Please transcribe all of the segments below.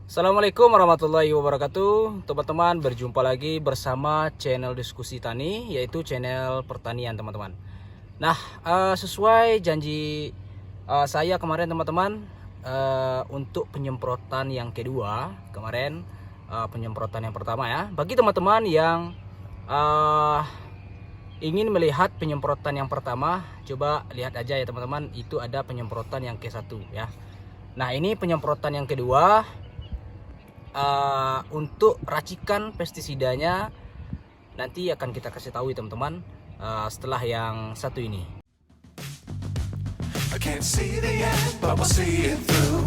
Assalamualaikum warahmatullahi wabarakatuh. Teman-teman, berjumpa lagi bersama channel Diskusi Tani, yaitu channel pertanian teman-teman. Nah, sesuai janji saya kemarin teman-teman, untuk penyemprotan yang kedua kemarin, penyemprotan yang pertama ya, bagi teman-teman yang ingin melihat penyemprotan yang pertama, coba lihat aja ya teman-teman. Itu ada penyemprotan yang ke-1 ya. Nah, ini penyemprotan yang kedua. Untuk racikan pestisidanya nanti akan kita kasih tahu teman-teman setelah yang satu ini. I can't see the end, but we'll see it through.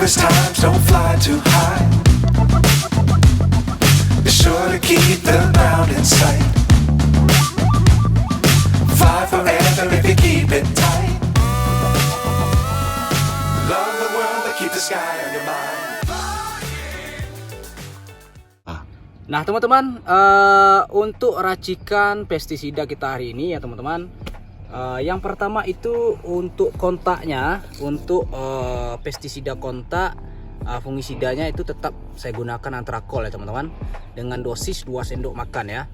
Times don't fly too high. Be sure to keep the ground in sight. Fly forever if you keep it tight. Love the world but keep the sky on your mind. Nah teman-teman, untuk racikan pestisida kita hari ini ya teman-teman. Yang pertama itu untuk kontaknya, untuk pestisida kontak, fungisidanya itu tetap saya gunakan Antrakol ya teman-teman, dengan dosis 2 sendok makan ya.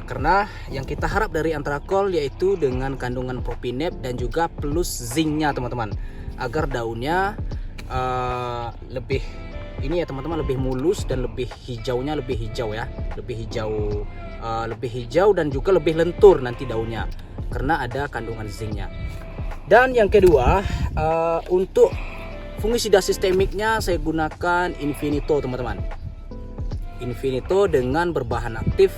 Karena yang kita harap dari Antrakol yaitu dengan kandungan propinep dan juga plus zincnya teman-teman, agar daunnya lebih ini ya teman-teman, lebih mulus dan lebih hijaunya lebih hijau ya, lebih hijau dan juga lebih lentur nanti daunnya, karena ada kandungan zincnya. Dan yang kedua, untuk fungisida sistemiknya saya gunakan Infinito teman-teman. Infinito dengan berbahan aktif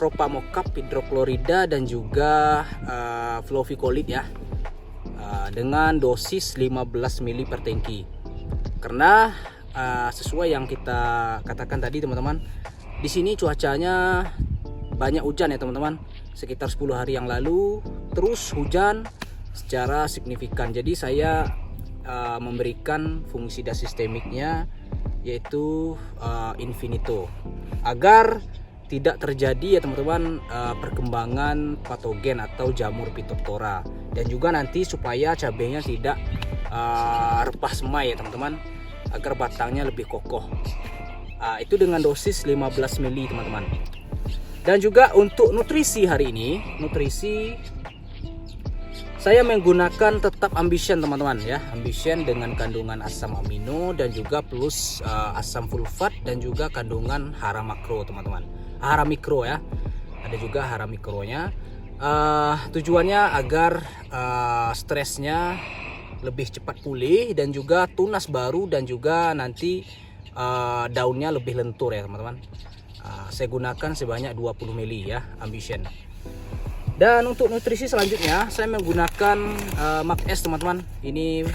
Propamocap hidroklorida dan juga Flovicolid ya, dengan dosis 15 ml per tangki. Karena sesuai yang kita katakan tadi teman-teman, di sini cuacanya banyak hujan ya teman-teman. Sekitar 10 hari yang lalu terus hujan secara signifikan. Jadi saya memberikan fungisida sistemiknya yaitu Infinito, agar tidak terjadi ya teman-teman perkembangan patogen atau jamur Phytophthora, dan juga nanti supaya cabenya tidak repah semai ya teman-teman, agar batangnya lebih kokoh. Itu dengan dosis 15 ml teman-teman. Dan juga untuk nutrisi hari ini, nutrisi saya menggunakan tetap Ambition teman-teman ya, Ambition dengan kandungan asam amino dan juga plus asam fulfat dan juga kandungan hara makro teman-teman, hara mikro ya, ada juga hara mikronya. Tujuannya agar stresnya lebih cepat pulih dan juga tunas baru, dan juga nanti daunnya lebih lentur ya teman-teman. Saya gunakan sebanyak 20 ml ya Ambition. Dan untuk nutrisi selanjutnya saya menggunakan Max S teman-teman. Ini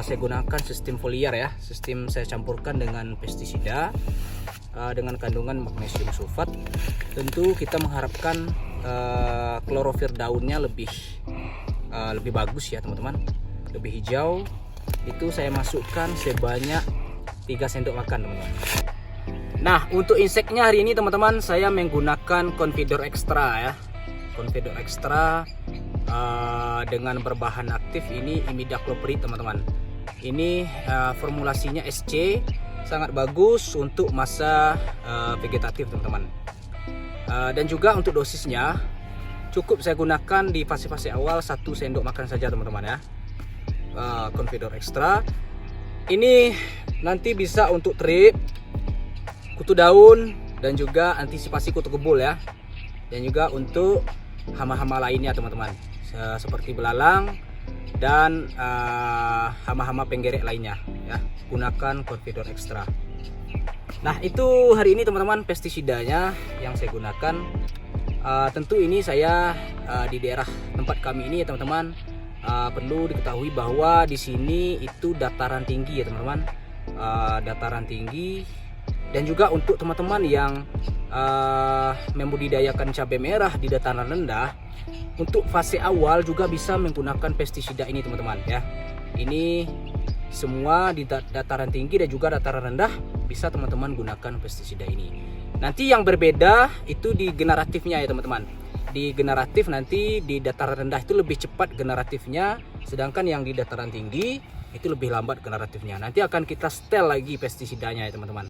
saya gunakan sistem foliar ya, sistem saya campurkan dengan pestisida dengan kandungan magnesium sulfat. Tentu kita mengharapkan klorofil daunnya lebih bagus ya teman-teman, lebih hijau. Itu saya masukkan sebanyak 3 sendok makan teman-teman. Nah, untuk inseknya hari ini teman-teman saya menggunakan Confidor Extra ya, Confidor Extra dengan berbahan aktif ini imidacloprid teman-teman. Ini formulasinya SC, sangat bagus untuk masa vegetatif teman-teman. Dan juga untuk dosisnya cukup saya gunakan di fase-fase awal 1 sendok makan saja teman-teman ya. Confidor Extra ini nanti bisa untuk trip, kutu daun, dan juga antisipasi kutu kebul ya, dan juga untuk hama-hama lainnya teman-teman, seperti belalang dan hama-hama penggerek lainnya ya, gunakan Confidor Extra. Nah, itu hari ini teman-teman pestisidanya yang saya gunakan. Tentu ini saya di daerah tempat kami ini ya teman-teman, perlu diketahui bahwa di sini itu dataran tinggi ya teman-teman. dataran tinggi, dan juga untuk teman-teman yang membudidayakan cabai merah di dataran rendah, untuk fase awal juga bisa menggunakan pestisida ini teman-teman ya. Ini semua di dataran tinggi dan juga dataran rendah bisa teman-teman gunakan pestisida ini. Nanti yang berbeda itu di generatifnya ya teman-teman. Di generatif nanti di dataran rendah itu lebih cepat generatifnya, sedangkan yang di dataran tinggi itu lebih lambat generatifnya. Nanti akan kita setel lagi pestisidanya ya teman-teman.